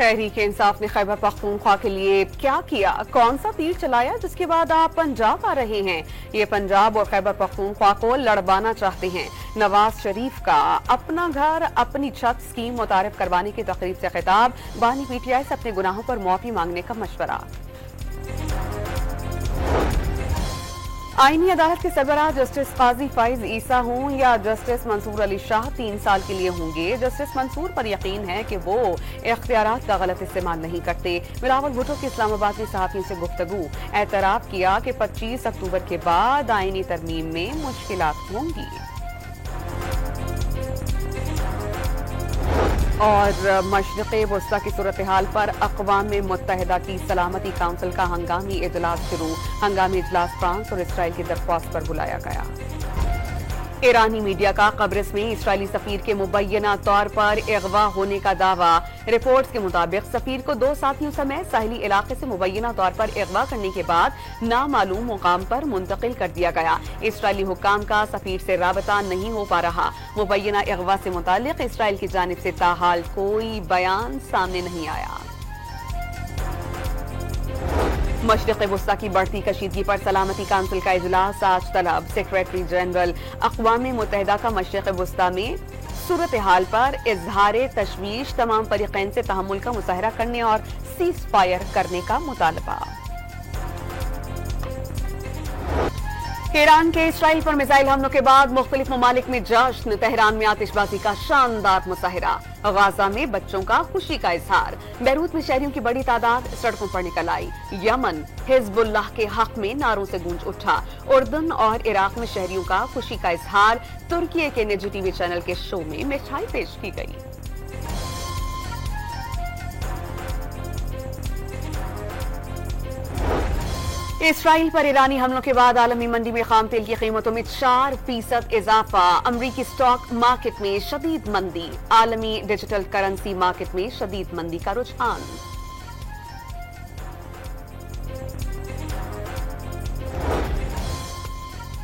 तहरीक इंसाफ ने खैबर पख्तूनख्वा के लिए क्या किया, कौन सा तीर चलाया जिसके बाद आप पंजाब आ रहे हैं। ये पंजाब और खैबर पख्तूनख्वा को लड़वाना चाहते हैं। नवाज शरीफ का अपना घर अपनी छत स्कीम मुतारिफ करवाने की तकरीब से खिताब, बानी पीटीआई से अपने गुनाहों पर माफी मांगने का मशवरा। आईनी अदालत के सरबराह जस्टिस काजी फाइज ईसा हों या जस्टिस मंसूर अली शाह 3 साल के लिए होंगे। जस्टिस मंसूर पर यकीन है कि वो इख्तियारात का गलत इस्तेमाल नहीं करते। बिलावल भुट्टो की इस्लामाबाद में सहाफियों से गुफ्तगू, एतराफ किया कि 25 अक्टूबर के बाद आईनी तरमीम में मुश्किलात होंगी। और मशरिक़ वस्ता की सूरत हाल पर अक़वाम मुत्तहिदा की सलामती काउंसिल का हंगामी इजलास शुरू। हंगामी इजलास फ्रांस और इसराइल की दरख्वास्त पर बुलाया गया। ईरानी मीडिया का कब्रिस में इसराइली सफीर के मुबैना तौर पर अगवा होने का दावा। रिपोर्ट्स के मुताबिक सफीर को 2 साथियों समेत साहिली इलाके से मुबैना तौर पर अगवा करने के बाद नामालूम मुकाम पर मुंतकिल कर दिया गया। इसराइली हुक्काम का सफीर से राबता नहीं हो पा रहा। मुबैना अगवा से मुतालिक इसराइल की जानिब से ताहाल कोई बयान सामने नहीं आया। मशरिक़ वस्ता की बढ़ती कशीदगी पर सलामती काउंसिल का इजलास आज तलब। सेक्रेटरी जनरल अक़वाम मुत्तहिदा का मशरिक़ वस्ता में सूरत हाल पर इजहार तशवीश, तमाम फरीक़ैन से तहम्मुल का मुज़ाहरा करने और सीज़ फायर करने का मुतालबा। ईरान के इसराइल पर मिसाइल हमलों के बाद मुख्तलिफ ममालिक में जश्न। तेहरान में आतिशबाजी का शानदार मुजाहिरा। गाजा में बच्चों का खुशी का इजहार। बैरूत में शहरियों की बड़ी तादाद सड़कों पर निकल आई। यमन हिजबुल्लाह के हक में नारों से गूंज उठा। उर्दन और इराक में शहरियों का खुशी का इजहार। तुर्की के निजी टीवी चैनल के शो में मिठाई पेश की गई। इसराइल पर ईरानी हमलों के बाद आलमी मंडी में खाम तेल की कीमतों में 4% इजाफा। अमरीकी स्टॉक मार्केट में शदीद मंदी। आलमी डिजिटल करेंसी मार्केट में शदीद मंदी का रुझान।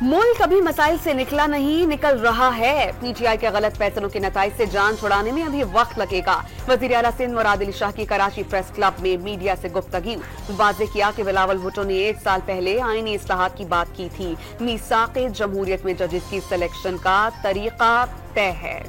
मुल्क अभी मसाइल से निकला नहीं, निकल रहा है। पीटीआई के गलत फैसलों के नताइज से जान छुड़ाने में अभी वक्त लगेगा। वजीर आला सिंध मुराद अली शाह की कराची प्रेस क्लब में मीडिया से गुफ्तगू। वाज़ेह किया कि बिलावल भुट्टो ने 1 साल पहले आईनी इस्लाहात की बात की थी। मीसाक़े जमहूरियत में जजेस की सिलेक्शन का तरीका तय है।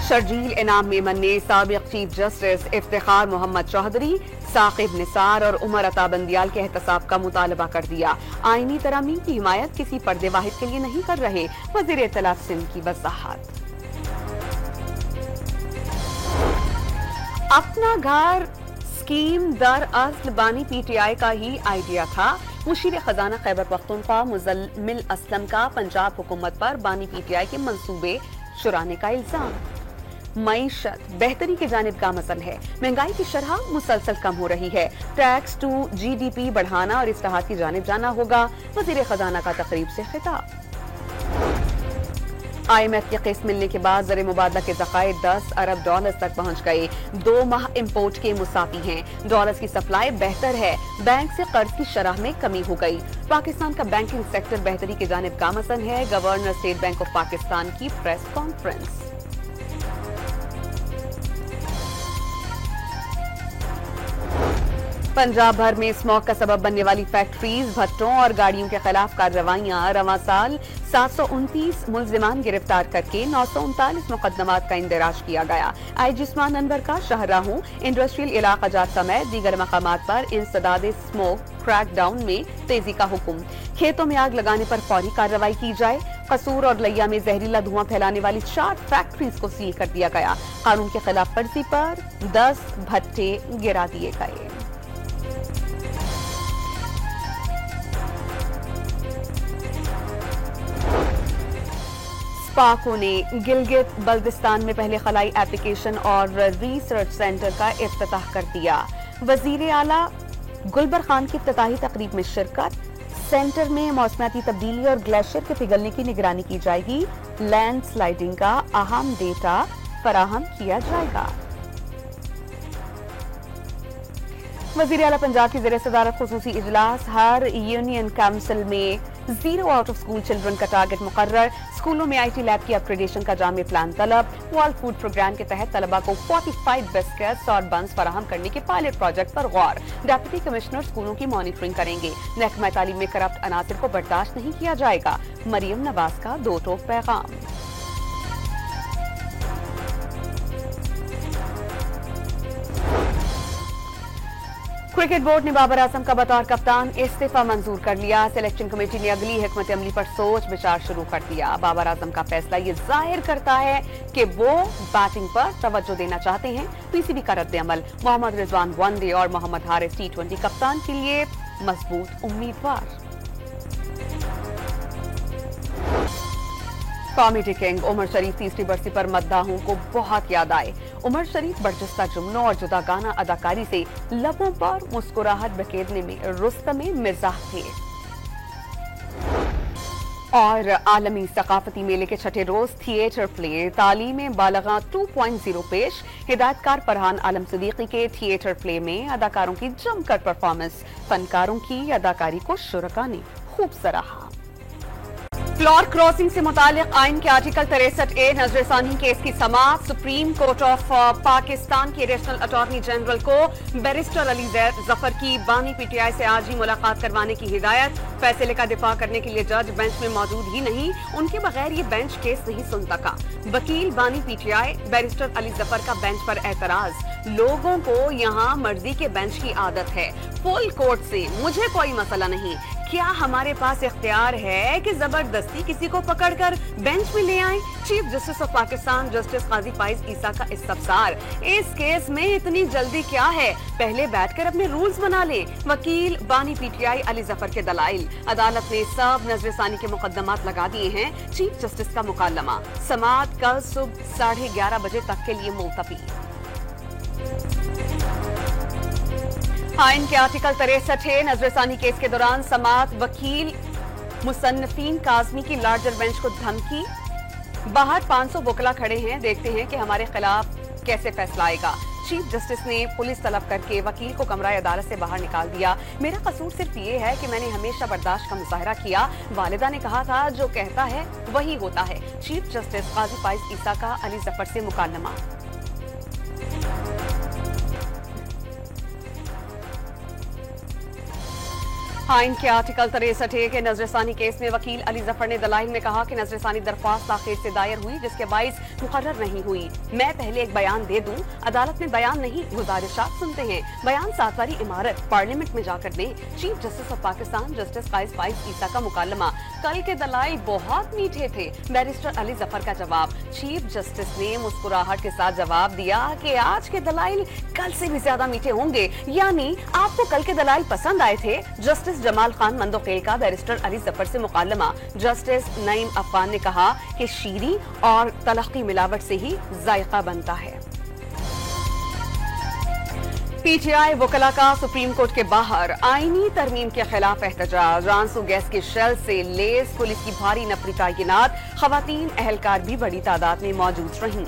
शर्जील इनाम मेमन ने साबिक़ चीफ जस्टिस इफ्तिखार मोहम्मद चौधरी, साकिब निसार और उमर अता बंदियाल के एहतसाब का मुतालबा कर दिया। आईनी तरामीम की हिमायत किसी पर्दे वाहिद के लिए नहीं कर रहे। वज़ीर इत्तलाफ सिंध की वज़ाहत। अपना घर स्कीम दरअसल बानी पीटीआई का ही आइडिया था। मुशीर खजाना खैबर पख्तूनख्वा मुज़म्मिल असलम का पंजाब हुकूमत पर बानी पीटीआई के मंसूबे चुराने का इल्जाम। मईशत बेहतरी की जानिब गामज़न है। महंगाई की शरह मुसलसल कम हो रही है। टैक्स टू जीडीपी बढ़ाना और इस्लाहात की जानिब जाना होगा। वज़ीर खजाना का तकरीब से खिताब। IMF की किस्त मिलने के बाद ज़र मुबादला के ज़खायर 10 अरब डॉलर तक पहुंच गए। 2 माह इम्पोर्ट के मुसाफी हैं। डॉलर्स की सप्लाई बेहतर है। बैंक से कर्ज की शरह में कमी हो गई। पाकिस्तान का बैंकिंग सेक्टर बेहतरी की जानिब गामज़न है। Governor state bank of Pakistan की प्रेस कॉन्फ्रेंस। पंजाब भर में स्मॉग का सबब बनने वाली फैक्ट्रीज, भट्टों और गाड़ियों के खिलाफ कार्रवाइयां। रवां साल 729 मुल्जिमान गिरफ्तार करके 939 मुकदमात का इंदराज किया गया। IG उस्मान अनवर का शाहराहों, इंडस्ट्रियल इलाका जात समेत दीगर मकामात पर इंसदाद स्मोक क्रैकडाउन में तेजी का हुक्म। खेतों में आग लगाने पर फौरी कार्रवाई की जाए। कसूर और लैया में जहरीला धुआं फैलाने वाली 4 फैक्ट्रीज को सील कर दिया गया। कानून के खिलाफ वर्जी पर 10 भट्टे गिरा दिए गए। पाको ने गिलगित बल्दिस्तान में पहले खलाई एप्लीकेशन और रिसर्च सेंटर का इफ्तिताह कर दिया। वजीर आला गुलबर खान की इफ्तिताही तकरीब में शिरकत। सेंटर में मौसमियाती तब्दीली और ग्लेशियर के पिघलने की निगरानी की जाएगी। लैंड स्लाइडिंग का अहम डेटा फराहम किया जाएगा। वज़ीर आला पंजाब की ज़ेर सदारत खुसूसी इजलास। हर यूनियन काउंसिल में 0 आउट ऑफ स्कूल चिल्ड्रन का टारगेट मुकर्रर। स्कूलों में IT लैब की अपग्रेडेशन का जामे प्लान तलब। वर्ल्ड फूड प्रोग्राम के तहत तलबा को 45 बिस्किट्स और बंस फराहम करने के पायलट प्रोजेक्ट पर गौर। डिप्टी कमिश्नर स्कूलों की मॉनिटरिंग करेंगे। महकमा तालीम में करप्ट अनासिर को बर्दाश्त नहीं किया जाएगा। मरियम नवाज का दो टोक पैगाम। क्रिकेट बोर्ड ने बाबर आजम का बतौर कप्तान इस्तीफा मंजूर कर लिया। सिलेक्शन कमेटी ने अगली हिकमत अमली पर सोच विचार शुरू कर दिया। बाबर आजम का फैसला ये जाहिर करता है कि वो बैटिंग पर तवज्जो देना चाहते हैं। PCB का रद्द अमल। मोहम्मद रिजवान वनडे और मोहम्मद हारिस T20 कप्तान के लिए मजबूत उम्मीदवार। कॉमेडी किंग उमर शरीफ तीसरी बरसी पर मद्दाहों को बहुत याद आए। उमर शरीफ बरजस्ता जुमलों और जुदागाना अदाकारी से लबों पर मुस्कुराहट बिखेरने में रुस्तमे मिजाह थे। और आलमी सकाफती मेले के छठे रोज थिएटर प्ले तालीम बालगा 2.0 पेश। हिदायतकार फरहान आलम सिद्दीकी के थिएटर प्ले में अदाकारों की जमकर परफॉर्मेंस। फनकारों की अदाकारी को शुरका ने खूब सराहा। फ्लोर क्रॉसिंग से मुतालिक आइन के आर्टिकल 63A नजरसानी केस की समाअत। सुप्रीम कोर्ट ऑफ पाकिस्तान के एडिशनल अटॉर्नी जनरल को बैरिस्टर अली जफर की बानी PTI से आज ही मुलाकात करवाने की हिदायत। फैसले का दिफा करने के लिए जज बेंच में मौजूद ही नहीं, उनके बगैर ये बेंच केस नहीं सुन सका। वकील बानी PTI बैरिस्टर अली जफर का बेंच पर एतराज। लोगों को यहाँ मर्जी के बेंच की आदत है। फुल कोर्ट से मुझे कोई मसला नहीं, क्या हमारे पास इख्तियार है कि जबरदस्ती किसी को पकड़कर बेंच में ले आए? Chief justice of Pakistan justice Qazi Faez Isa का इस्तफसार। इस केस में इतनी जल्दी क्या है, पहले बैठकर अपने रूल्स बना ले। वकील बानी PTI अली जफर के दलाइल। अदालत ने सब नजरसानी के मुकदमात लगा दिए हैं। चीफ जस्टिस का मुकालमा। समाअत कल सुबह 11:30 बजे तक के लिए मुलतवी। आइन के आर्टिकल 63 नजरसानी केस के दौरान समाअत। वकील मुसन्नफीन काजमी की लार्जर बेंच को धमकी। बाहर 500 वकला खड़े हैं, देखते हैं कि हमारे खिलाफ कैसे फैसला आएगा। चीफ जस्टिस ने पुलिस तलब करके वकील को कमरा अदालत से बाहर निकाल दिया। मेरा कसूर सिर्फ ये है कि मैंने हमेशा बर्दाश्त का मुजाहरा किया। वालिदा ने कहा था जो कहता है वही होता है। चीफ जस्टिस काजी फाइज ईसा का अली जफर से मुकालमा। आइन के आर्टिकल 63 के नजरसानी केस में वकील अली जफर ने दलाइल में कहा कि नजरसानी दरख्वास्त आखिर से दायर हुई जिसके बाइस मुकर्रर नहीं हुई। मैं पहले एक बयान दे दूं, अदालत में बयान नहीं गुजारिशात सुनते हैं। बयान 7 वाली इमारत पार्लियामेंट में जाकर दें। Chief justice of Pakistan justice Qazi Faez Isa का मुकालमा। कल के दलाइल बहुत मीठे थे। बैरिस्टर अली जफर का जवाब। चीफ जस्टिस ने मुस्कुराहट के साथ जवाब दिया कि आज के दलाइल कल से भी ज्यादा मीठे होंगे, यानी आपको कल के दलाइल पसंद आए थे। जस्टिस जमाल खान मंदोखेल का बैरिस्टर अली जफर से मुकालमा। जस्टिस नईम अफगान ने कहा कि शीरी और तलख्खी मिलावट से ही जायका बनता है। PTI वकला का सुप्रीम कोर्ट के बाहर। आईनी तरमीम के खिलाफ एहतजाज। रांसू गैस के शेल से लेस पुलिस की भारी नफरी तैनात। खवातीन अहलकार भी बड़ी तादाद में मौजूद रहीं।